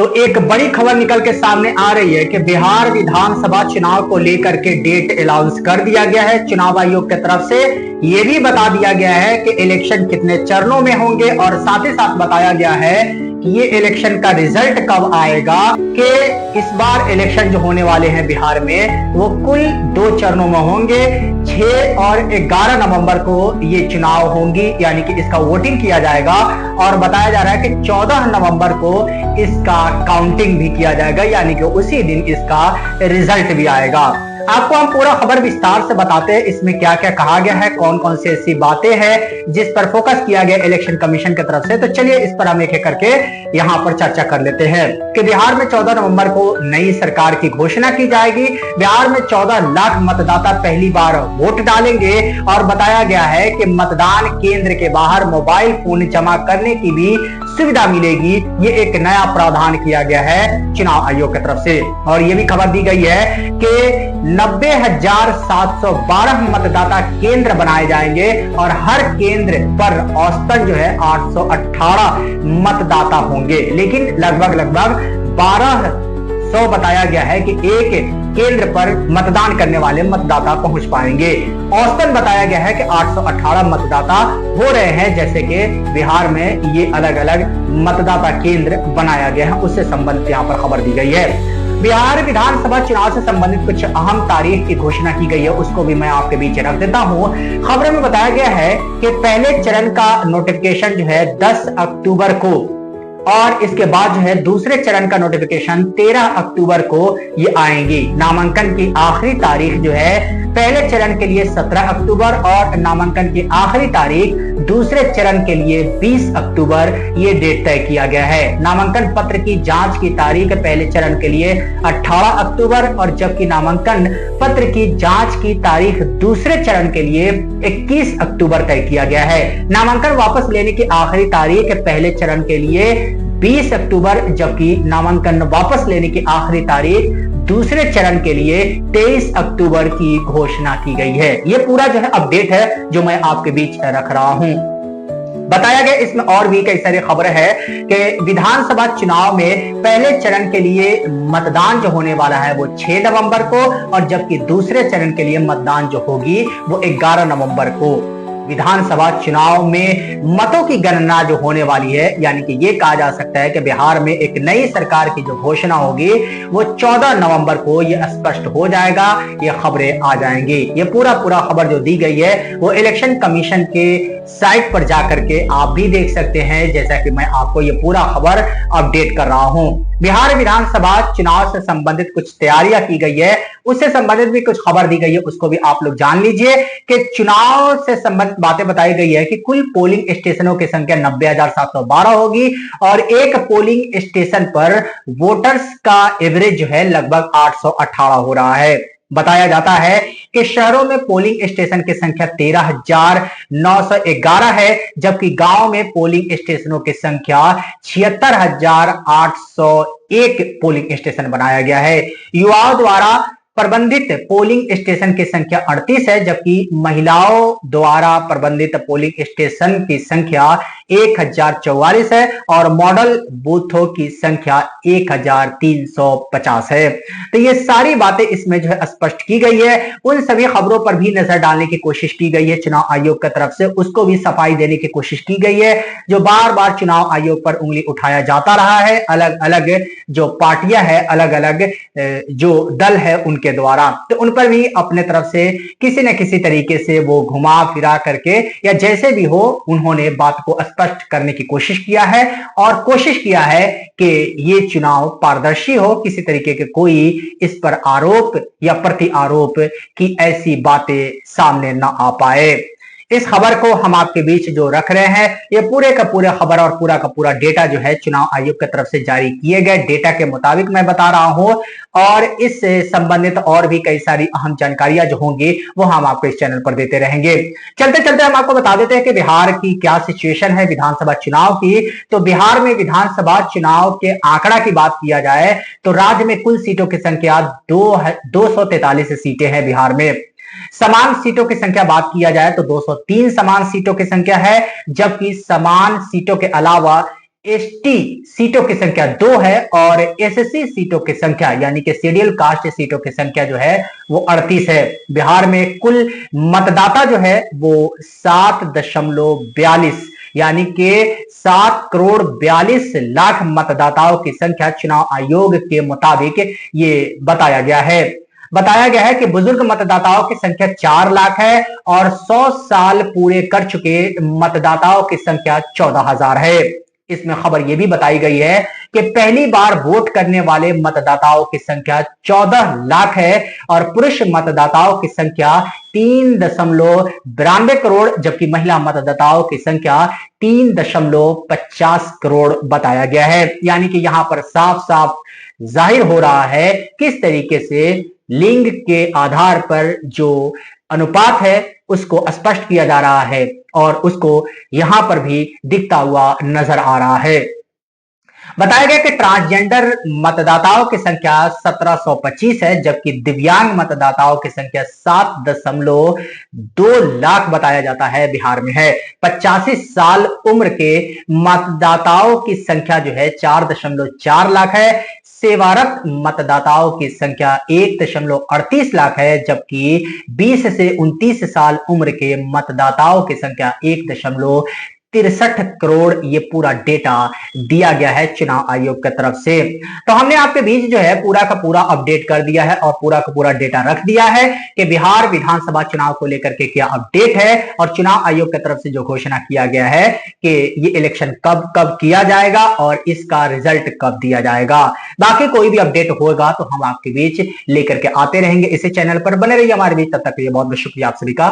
तो एक बड़ी खबर निकल के सामने आ रही है कि बिहार विधानसभा चुनाव को लेकर के डेट अनाउंस कर दिया गया है चुनाव आयोग की तरफ से। यह भी बता दिया गया है कि इलेक्शन कितने चरणों में होंगे और साथ ही साथ बताया गया है कि ये इलेक्शन का रिजल्ट कब आएगा, कि इस बार इलेक्शन जो होने वाले हैं बिहार में वो कुल 2 चरणों में होंगे। 6 और 11 नवंबर को ये चुनाव होंगी, यानी कि इसका वोटिंग किया जाएगा और बताया जा रहा है कि 14 नवंबर को इसका काउंटिंग भी किया जाएगा, यानी कि उसी दिन इसका रिजल्ट भी आएगा। आपको हम पूरा खबर विस्तार से बताते हैं इसमें क्या क्या कहा गया है, कौन कौन सी ऐसी बातें हैं जिस पर फोकस किया गया इलेक्शन कमीशन की तरफ से। तो चलिए इस पर हम एक एक करके यहाँ पर चर्चा कर लेते हैं कि बिहार में 14 नवंबर को नई सरकार की घोषणा की जाएगी। बिहार में 14 लाख मतदाता पहली बार वोट डालेंगे और बताया गया है कि मतदान केंद्र के बाहर मोबाइल फोन जमा करने की भी सुविधा मिलेगी। ये एक नया प्रावधान किया गया है चुनाव आयोग की तरफ से। और ये भी खबर दी गई है कि 90,712 मतदाता केंद्र बनाए जाएंगे और हर केंद्र पर औसतन जो है 818 मतदाता होंगे, लेकिन लगभग 1200 बताया गया है कि एक केंद्र पर मतदान करने वाले मतदाता पहुंच पाएंगे। औसतन बताया गया है कि 818 मतदाता हो रहे हैं, जैसे कि बिहार में ये अलग अलग मतदाता केंद्र बनाया गया है, उससे संबंधित यहाँ पर खबर दी गई है। बिहार विधानसभा चुनाव से संबंधित कुछ अहम तारीख की घोषणा की गई है, उसको भी मैं आपके बीच रख देता हूं। खबर में बताया गया है कि पहले चरण का नोटिफिकेशन जो है 10 अक्टूबर को और इसके बाद जो है दूसरे चरण का नोटिफिकेशन 13 अक्टूबर को ये आएंगी। नामांकन की आखिरी तारीख जो है पहले चरण के लिए 17 अक्टूबर और नामांकन की आखिरी तारीख दूसरे चरण के लिए 20 अक्टूबर ये डेट तय किया गया है। नामांकन पत्र की जांच की तारीख पहले चरण के लिए 18 अक्टूबर और जबकि नामांकन पत्र की जांच की तारीख दूसरे चरण के लिए 21 अक्टूबर तय किया गया है। नामांकन वापस लेने की आखिरी तारीख पहले चरण के लिए 20 अक्टूबर जबकि नामांकन वापस लेने की आखिरी तारीख दूसरे चरण के लिए 23 अक्टूबर की घोषणा की गई है। यह पूरा जो है अपडेट है जो मैं आपके बीच रख रहा हूं। बताया गया इसमें और भी कई सारी खबरें हैं कि विधानसभा चुनाव में पहले चरण के लिए मतदान जो होने वाला है वो 6 नवंबर को और जबकि दूसरे चरण के लिए मतदान जो होगी वो 11 नवंबर को। विधानसभा चुनाव में मतों की गणना जो होने वाली है, यानी कि ये कहा जा सकता है कि बिहार में एक नई सरकार की जो घोषणा होगी वो 14 नवंबर को ये स्पष्ट हो जाएगा, ये खबरें आ जाएंगी। ये पूरा खबर जो दी गई है वो इलेक्शन कमीशन के साइट पर जाकर के आप भी देख सकते हैं, जैसा कि मैं आपको ये पूरा खबर अपडेट कर रहा हूं। बिहार विधानसभा चुनाव से संबंधित कुछ तैयारियां की गई है, उससे संबंधित भी कुछ खबर दी गई है, उसको भी आप लोग जान लीजिए कि चुनाव से संबंधित बातें बताई गई है कि कुल पोलिंग स्टेशनों की संख्या 90,712 होगी और एक पोलिंग स्टेशन पर वोटर्स का एवरेज जो है लगभग 818 हो रहा है। बताया जाता है कि शहरों में पोलिंग स्टेशन की संख्या 13,911 है, जबकि गांव में पोलिंग स्टेशनों की संख्या 76,801 पोलिंग स्टेशन बनाया गया है। युवाओं द्वारा प्रबंधित पोलिंग स्टेशन की संख्या 38 है, जबकि महिलाओं द्वारा प्रबंधित पोलिंग स्टेशन की संख्या 1044 है और मॉडल बूथों की संख्या 1350 है। तो ये सारी बातें इसमें जो है स्पष्ट की गई है। उन सभी खबरों पर भी नजर डालने की कोशिश की गई है चुनाव आयोग की तरफ से, उसको भी सफाई देने की कोशिश की गई है। जो बार बार चुनाव आयोग पर उंगली उठाया जाता रहा है, अलग अलग जो पार्टियां है, अलग अलग जो दल है उनके द्वारा, तो उन पर भी अपने तरफ से किसी न किसी तरीके से वो घुमा फिरा करके या जैसे भी हो उन्होंने बात को स्पष्ट करने की कोशिश किया है और कोशिश किया है कि ये चुनाव पारदर्शी हो, किसी तरीके के कोई इस पर आरोप या प्रति आरोप की ऐसी बातें सामने ना आ पाए। इस खबर को हम आपके बीच जो रख रहे हैं, ये पूरे का पूरा खबर और पूरा का पूरा डेटा जो है चुनाव आयोग की तरफ से जारी किए गए डेटा के मुताबिक मैं बता रहा हूं और इससे संबंधित और भी कई सारी अहम जानकारियां जो होंगी वो हम आपको इस चैनल पर देते रहेंगे। चलते चलते हम आपको बता देते हैं कि बिहार की क्या सिचुएशन है विधानसभा चुनाव की। तो बिहार में विधानसभा चुनाव के आंकड़ा की बात किया जाए तो राज्य में कुल सीटों की संख्या 243 सीटें हैं बिहार में। समान सीटों की संख्या बात किया जाए तो 203 समान सीटों की संख्या है, जबकि समान सीटों के अलावा एसटी सीटों की संख्या 2 है और एससी सीटों की संख्या यानी कि शेड्यूल कास्ट सीटों की संख्या जो है वो 38 है। बिहार में कुल मतदाता जो है वो 7.42 यानी कि 7,42,00,000 मतदाताओं की संख्या चुनाव आयोग के मुताबिक ये बताया गया है कि बुजुर्ग मतदाताओं की संख्या 4 लाख है और 100 साल पूरे कर चुके मतदाताओं की संख्या 14,000 है। इसमें खबर यह भी बताई गई है कि पहली बार वोट करने वाले मतदाताओं की संख्या 14 लाख है और पुरुष मतदाताओं की संख्या 3.92 करोड़ जबकि महिला मतदाताओं की संख्या 3.50 करोड़ बताया गया है। यानी कि यहां पर साफ साफ जाहिर हो रहा है किस तरीके से लिंग के आधार पर जो अनुपात है उसको स्पष्ट किया जा रहा है और उसको यहां पर भी दिखता हुआ नजर आ रहा है। बताया गया कि ट्रांसजेंडर मतदाताओं की संख्या 1725 है जबकि दिव्यांग मतदाताओं की संख्या 7.2 लाख बताया जाता है बिहार में है। 85 साल उम्र के मतदाताओं की संख्या जो है 4.4 लाख है। सेवारत मतदाताओं की संख्या 1.38 लाख है जबकि 20 से 29 साल उम्र के मतदाताओं की संख्या 1.63 करोड़ ये पूरा डेटा दिया गया है चुनाव आयोग की तरफ से। तो हमने आपके बीच जो है पूरा का पूरा अपडेट कर दिया है और पूरा का पूरा डेटा रख दिया है कि बिहार विधानसभा चुनाव को लेकर के क्या अपडेट है और चुनाव आयोग की तरफ से जो घोषणा किया गया है कि ये इलेक्शन कब कब किया जाएगा और इसका रिजल्ट कब दिया जाएगा। बाकी कोई भी अपडेट होगा तो हम आपके बीच लेकर के आते रहेंगे। इसी चैनल पर बने रहिए हमारे बीच, तब तक के लिए बहुत बहुत शुक्रिया आप सभी का।